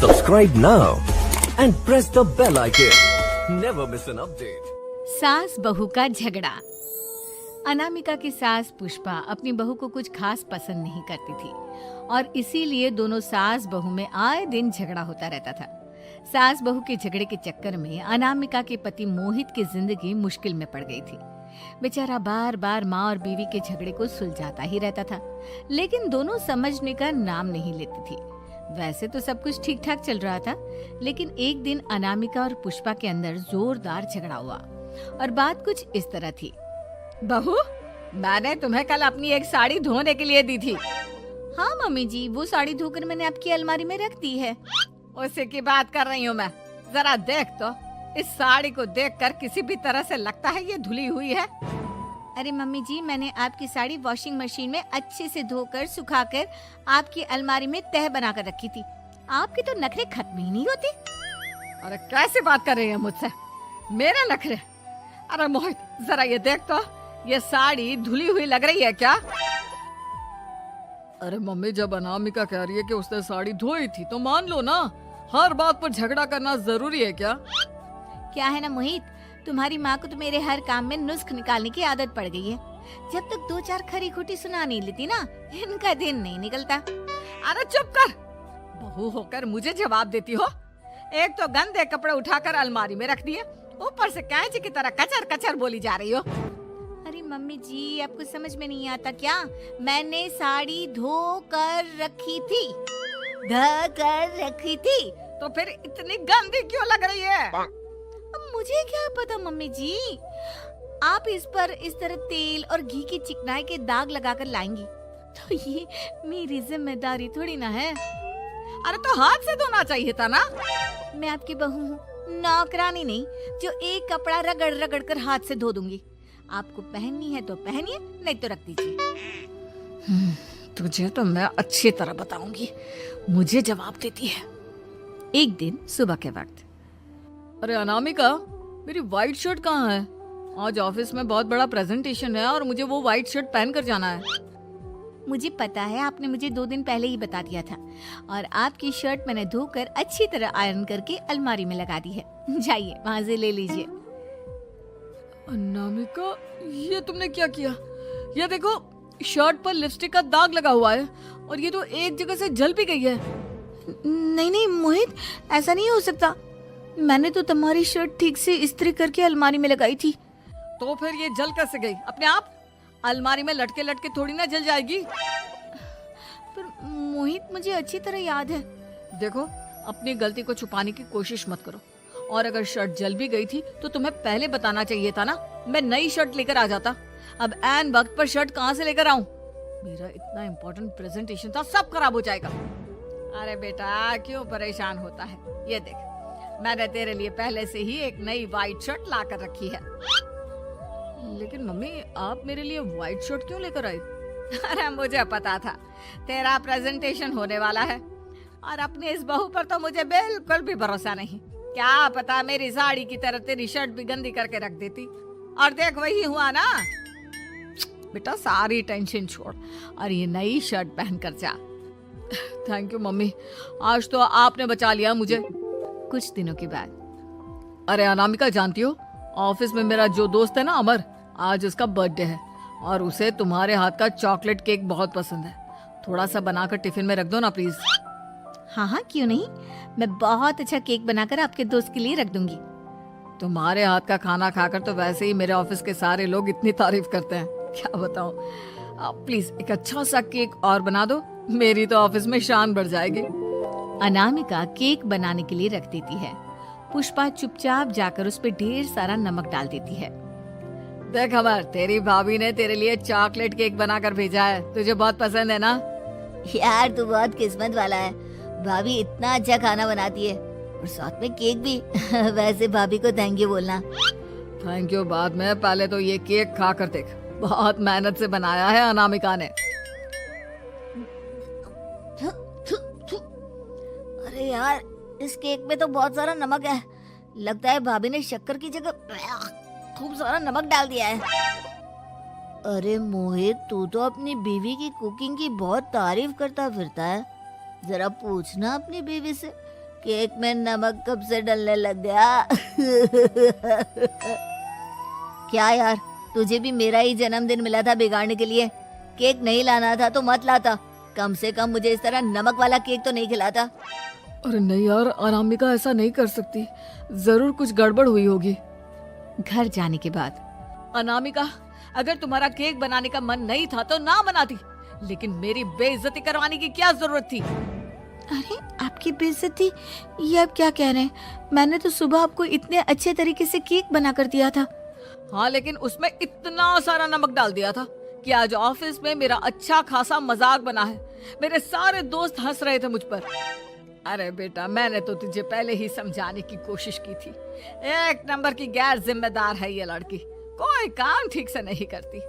Subscribe now and press the bell icon. Never miss an update. सास बहू का झगड़ा। अनामिका की सास पुष्पा अपनी बहू को कुछ खास पसंद नहीं करती थी और इसीलिए दोनों सास बहू में आए दिन झगड़ा होता रहता था। सास बहू के झगड़े के चक्कर में अनामिका के पति मोहित की जिंदगी मुश्किल में पड़ गई थी। बेचारा बार बार माँ और बीवी के झगड़े को सुलझाता ही रहता था, लेकिन दोनों समझने का नाम नहीं लेती थी। वैसे तो सब कुछ ठीक ठाक चल रहा था, लेकिन एक दिन अनामिका और पुष्पा के अंदर जोरदार झगड़ा हुआ और बात कुछ इस तरह थी। बहू, मैंने तुम्हें कल अपनी एक साड़ी धोने के लिए दी थी। हाँ मम्मी जी, वो साड़ी धोकर मैंने आपकी अलमारी में रख दी है। उसी की बात कर रही हूँ मैं। जरा देख तो, इस साड़ी को देखकर किसी भी तरह से लगता है ये धुली हुई है। अरे मम्मी जी, मैंने आपकी साड़ी वॉशिंग मशीन में अच्छे से धोकर सुखाकर आपकी अलमारी में तह बनाकर रखी थी। आपके तो नखरे खत्म ही नहीं होते। अरे कैसे बात कर रही है मुझसे? मेरे नखरे? अरे मोहित, जरा ये देख तो, ये साड़ी धुली हुई लग रही है क्या? अरे मम्मी, जब अनामिका कह रही है कि उसने साड़ी धोई थी तो मान लो ना। हर बात पर झगड़ा करना जरूरी है क्या? क्या है ना मोहित, तुम्हारी माँ को तो मेरे हर काम में नुस्ख निकालने की आदत पड़ गई है। जब तक दो चार खरी खोटी सुना नहीं लेती ना, इनका दिन नहीं निकलता। अरे चुप कर, बहू होकर मुझे जवाब देती हो। एक तो गंदे कपड़े उठाकर अलमारी में रख दिए, ऊपर से कैंची की तरह कचर कचर बोली जा रही हो। अरे मम्मी जी, आपको समझ में नहीं आता क्या? मैंने साड़ी धो कर रखी थी। तो फिर इतनी गंदी क्यों लग रही है? अब मुझे क्या पता मम्मी जी, आप इस पर इस तरह तेल और घी की चिकनाई के दाग लगाकर लाएंगी तो ये मेरी जिम्मेदारी थोड़ी ना है। अरे तो हाथ से धोना चाहिए था ना। मैं आपकी बहू हूँ, नौकरानी नहीं जो एक कपड़ा रगड़ रगड़ कर हाथ से धो दूंगी। आपको पहननी है तो पहनिए, नहीं तो रख दीजिए। तुझे तो मैं अच्छी तरह बताऊंगी, मुझे जवाब देती है। एक दिन सुबह के वक्त। अरे अनामिका, मेरी व्हाइट शर्ट कहाँ है? आज ऑफिस में बहुत बड़ा प्रेजेंटेशन है और मुझे वो व्हाइट शर्ट पहन कर जाना है। मुझे पता है, आपने मुझे 2 दिन पहले ही बता दिया था और आपकी शर्ट मैंने धोकर अच्छी तरह आयरन करके अलमारी में लगा दी है। जाइए वहां से ले लीजिए। अनामिका, ये तुमने क्या किया? ये देखो, शर्ट पर लिपस्टिक का दाग लगा हुआ है और ये तो एक जगह से जल भी गई है। नहीं नहीं मोहित, ऐसा नहीं हो सकता। मैंने तो तुम्हारी शर्ट ठीक से इस्त्री करके अलमारी में लगाई थी। तो फिर ये जल कैसे गई अपने आप? अलमारी में लटके लटके थोड़ी ना जल जाएगी। पर मोहित, मुझे अच्छी तरह याद है। देखो, अपनी गलती को छुपाने की कोशिश मत करो। और अगर शर्ट जल भी गई थी तो तुम्हें पहले बताना चाहिए था ना। मैं नई शर्ट लेकर आ जाता। अब ऐन वक्त पर शर्ट कहाँ से लेकर आऊं? मेरा इतना इम्पोर्टेंट प्रेजेंटेशन था, सब खराब हो जाएगा। अरे बेटा, क्यों परेशान होता है? ये देख, मैंने तेरे लिए पहले से ही एक नई व्हाइट शर्ट ला कर रखी है। लेकिन मम्मी, आप मेरे लिए व्हाइट शर्ट क्यों लेकर आई? अरे मुझे पता था तेरा प्रेजेंटेशन होने वाला है और अपनी इस बहू पर तो मुझे बिल्कुल भी भरोसा नहीं। क्या पता मेरी साड़ी की तरह तेरी शर्ट भी गंदी करके रख देती। और देख, वही हुआ ना। बेटा, सारी टेंशन छोड़ और ये नई शर्ट पहन कर जा। थैंक यू मम्मी, आज तो आपने बचा लिया मुझे। कुछ दिनों के बाद। अरे अनामिका, जानती हो, ऑफिस में मेरा जो दोस्त है ना अमर, आज उसका बर्थडे है और उसे तुम्हारे हाथ का चॉकलेट केक बहुत पसंद है। थोड़ा सा बनाकर टिफिन में रख दो ना प्लीज। हाँ हाँ, क्यों नहीं, मैं बहुत अच्छा केक बनाकर आपके दोस्त के लिए रख दूंगी। तुम्हारे हाथ का खाना खाकर तो वैसे ही मेरे ऑफिस के सारे लोग इतनी तारीफ करते हैं, क्या बताऊं। आप प्लीज एक अच्छा सा केक और बना दो, मेरी तो ऑफिस में शान बढ़ जाएगी। अनामिका केक बनाने के लिए रख देती है। पुष्पा चुपचाप जाकर उस पे ढेर सारा नमक डाल देती है। देख अमर, तेरी भाभी ने तेरे लिए चॉकलेट केक बनाकर भेजा है, तुझे बहुत पसंद है ना? यार, तू बहुत किस्मत वाला है। भाभी इतना अच्छा खाना बनाती है और साथ में केक भी। वैसे भाभी को थैंक यू बोलना। थैंक यू बाद में, पहले तो ये केक खा कर देख। बहुत मेहनत से बनाया है अनामिका ने। अरे यार, इस केक में तो बहुत सारा नमक है। लगता है भाभी ने शक्कर की जगह खूब सारा नमक डाल दिया है। अरे मोहित, तू तो अपनी बीवी की कुकिंग की बहुत तारीफ करता फिरता है। जरा पूछना अपनी बीवी से केक में नमक कब से डलने लग गया? क्या यार, तुझे भी मेरा ही जन्मदिन मिला था बिगाड़ने के लिए? केक नहीं लाना था तो मत लाता, कम से कम मुझे इस तरह नमक वाला केक तो नहीं खिलाता। अरे नहीं यार, अनामिका ऐसा नहीं कर सकती, जरूर कुछ गड़बड़ हुई होगी। घर जाने के बाद अनामिका, अगर तुम्हारा केक बनाने का मन नहीं था तो ना बनाती, लेकिन मेरी बेइज्जती करवाने की क्या जरूरत थी? अरे आपकी बेइज्जती, ये आप क्या कह रहे हैं? मैंने तो सुबह आपको इतने अच्छे तरीके से केक बना कर दिया था। हाँ, लेकिन उसमें इतना सारा नमक डाल दिया था कि आज ऑफिस में मेरा अच्छा खासा मजाक बना है। मेरे सारे दोस्त हंस रहे थे मुझ पर। अरे बेटा, मैंने तो तुझे पहले ही समझाने की कोशिश की थी। एक नंबर की गैर जिम्मेदार है ये लड़की, कोई काम ठीक से नहीं करती।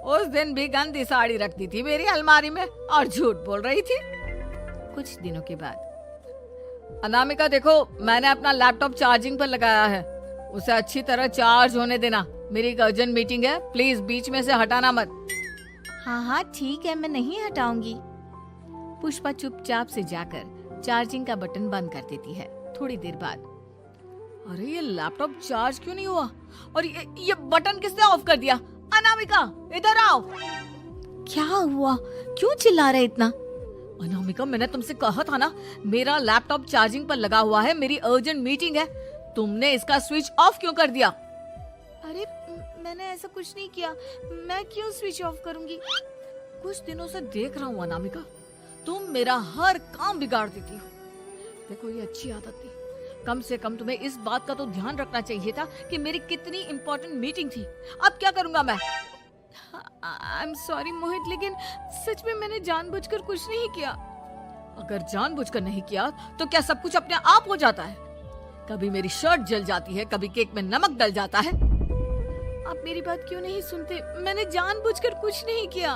उस दिन भी गंदी साड़ी रख दी थी मेरी अलमारी में और झूठ बोल रही थी। कुछ दिनों के बाद अनामिका देखो, मैंने अपना लैपटॉप चार्जिंग पर लगाया है, उसे अच्छी तरह चार्ज होने देना। मेरी एक अर्जेंट मीटिंग है, प्लीज बीच में से हटाना मत। हाँ हाँ ठीक है, मैं नहीं हटाऊंगी। पुष्पा चुपचाप से जाकर चार्जिंग का बटन बंद कर देती है। थोड़ी देर बाद अरे ये लैपटॉप चार्ज क्यों नहीं हुआ? और ये बटन किसने ऑफ कर दिया? अनामिका, इधर आओ। क्या हुआ? क्यों चिल्ला रहे इतना? अनामिका, मैंने तुमसे कहा था ना, मेरा लैपटॉप चार्जिंग पर लगा हुआ है, मेरी अर्जेंट मीटिंग है। तुमने इसका स्विच ऑफ क्यों कर दिया? अरे मैंने ऐसा कुछ नहीं किया, मैं क्यों स्विच ऑफ करूंगी? कुछ दिनों से देख रहा हूँ अनामिका, तुम मेरा हर काम बिगाड़ देती हो। देखो, ये अच्छी आदत थी, कम से कम तुम्हें इस बात का तो ध्यान रखना चाहिए था कि मेरी कितनी इम्पोर्टेंट मीटिंग थी। अब क्या करूंगा मैं? आई एम सॉरी मोहित, लेकिन सच में मैंने जानबूझकर कुछ नहीं किया। अगर जानबूझकर नहीं किया तो क्या सब कुछ अपने आप हो जाता है? कभी मेरी शर्ट जल जाती है, कभी केक में नमक डल जाता है। आप मेरी बात क्यों नहीं सुनते? मैंने जानबूझकर कुछ नहीं किया।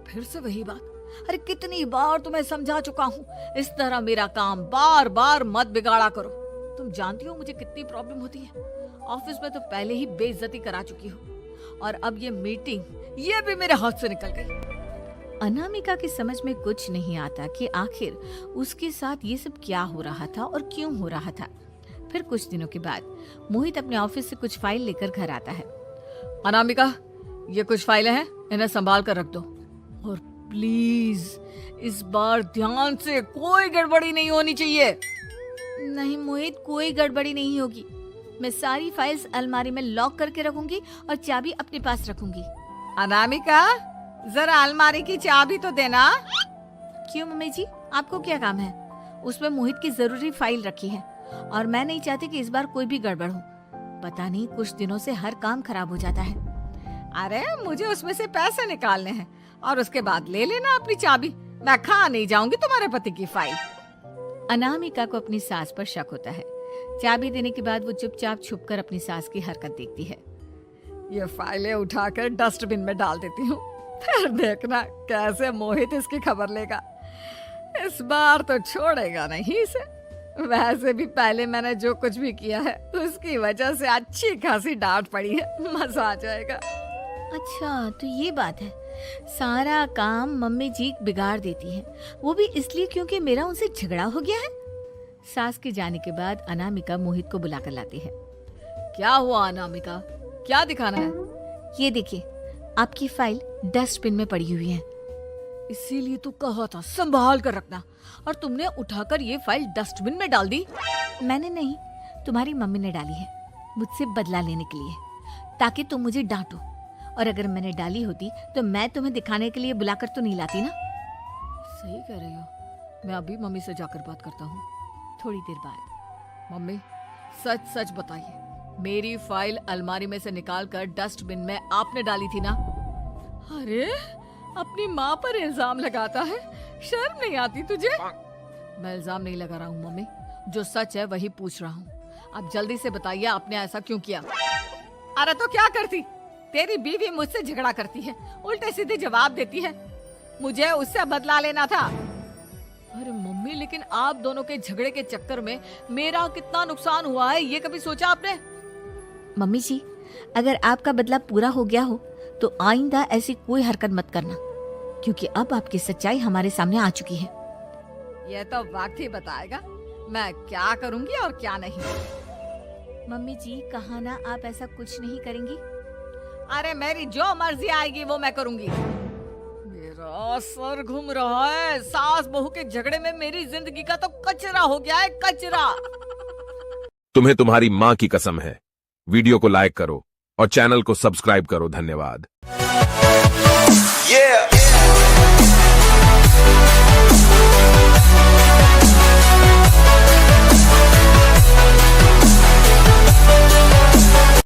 फिर से वही बात। अरे कितनी बार तुम्हें समझा चुका हूँ, इस तरह मेरा काम बार बार मत बिगाड़ा करो। तुम जानती हो मुझे कितनी प्रॉब्लम होती है। ऑफिस में तो पहले ही बेइज्जती करा चुकी हो, और अब ये मीटिंग, ये भी मेरे हाथ से निकल गई। अनामिका की समझ में कुछ नहीं आता कि आखिर उसके साथ ये सब क्या हो रहा था और क्यों हो रहा था। फिर कुछ दिनों के बाद मोहित अपने ऑफिस से कुछ फाइल लेकर घर आता है। अनामिका, ये कुछ फाइलें हैं, इन्हें संभाल कर रख दो, और प्लीज इस बार ध्यान से, कोई गड़बड़ी नहीं होनी चाहिए। नहीं मोहित, कोई गड़बड़ी नहीं होगी। मैं सारी फाइल्स अलमारी में लॉक करके रखूंगी और चाबी अपने पास रखूंगी। अनामिका, जरा अलमारी की चाबी तो देना। क्यों मम्मी जी, आपको क्या काम है? उसमें मोहित की जरूरी फाइल रखी है और मैं नहीं चाहती कि इस बार कोई भी गड़बड़ हो। पता नहीं, कुछ दिनों से हर काम खराब हो जाता है। अरे मुझे उसमें से पैसे निकालने हैं और उसके बाद ले लेना अपनी चाबी। मैं खा नहीं जाऊंगी तुम्हारे पति की फाइल। अनामिका को अपनी सास पर शक होता है। चाबी देने के बाद वो चुपचाप छुपकर अपनी सास की हरकत देखती है। ये फाइलें उठाकर डस्टबिन में डाल देती हूँ, फिर देखना कैसे मोहित इसकी खबर लेगा। इस बार तो छोड़ेगा नहीं इसे। वैसे भी पहले मैंने जो कुछ भी किया है उसकी वजह से अच्छी खासी डांट पड़ी है, मजा आ जाएगा। अच्छा, तो ये बात है। सारा काम मम्मी जी बिगाड़ देती है, वो भी इसलिए क्योंकि मेरा उनसे झगड़ा हो गया है। सास के जाने के बाद अनामिका मोहित को बुलाकर लाती है। क्या हुआ अनामिका, क्या दिखाना है? ये देखिए, आपकी फाइल डस्टबिन में पड़ी हुई है। इसीलिए तो कहा था संभाल कर रखना, और तुमने उठाकर ये फाइल डस्टबिन में डाल दी। मैंने नहीं, तुम्हारी मम्मी ने डाली है, मुझसे बदला लेने के लिए, ताकि तुम मुझे डांटो। और अगर मैंने डाली होती तो मैं तुम्हें दिखाने के लिए बुलाकर तो नहीं लाती ना। सही कह रही हो, मैं अभी मम्मी से जाकर बात करता हूँ। थोड़ी देर बाद, मम्मी सच सच बताइए, मेरी फाइल अलमारी में से निकाल कर डस्टबिन में आपने डाली थी ना? अरे अपनी माँ पर इल्जाम लगाता है, शर्म नहीं आती तुझे? मैं इल्जाम नहीं लगा रहा हूँ मम्मी, जो सच है वही पूछ रहा हूँ। अब जल्दी से बताइए आपने ऐसा क्यों किया? अरे तो क्या करती, तेरी बीवी मुझसे झगड़ा करती है, उल्टे सीधे जवाब देती है, मुझे उससे बदला लेना था। अरे मम्मी, लेकिन आप दोनों के झगड़े के चक्कर में मेरा कितना नुकसान हुआ है, ये कभी सोचा आपने? मम्मी जी, अगर आपका बदला पूरा हो गया हो तो आइंदा ऐसी कोई हरकत मत करना, क्योंकि अब आपकी सच्चाई हमारे सामने आ चुकी है। ये तो वक्त ही बताएगा मैं क्या करूंगी और क्या नहीं। मम्मी जी कहा ना आप ऐसा कुछ नहीं करेंगी। अरे मेरी जो मर्जी आएगी वो मैं करूंगी। मेरा सर घूम रहा है। सास बहू के झगड़े में मेरी जिंदगी का तो कचरा हो गया है, कचरा। तुम्हें तुम्हारी माँ की कसम है। वीडियो को लाइक करो और चैनल को सब्सक्राइब करो। धन्यवाद। Yeah.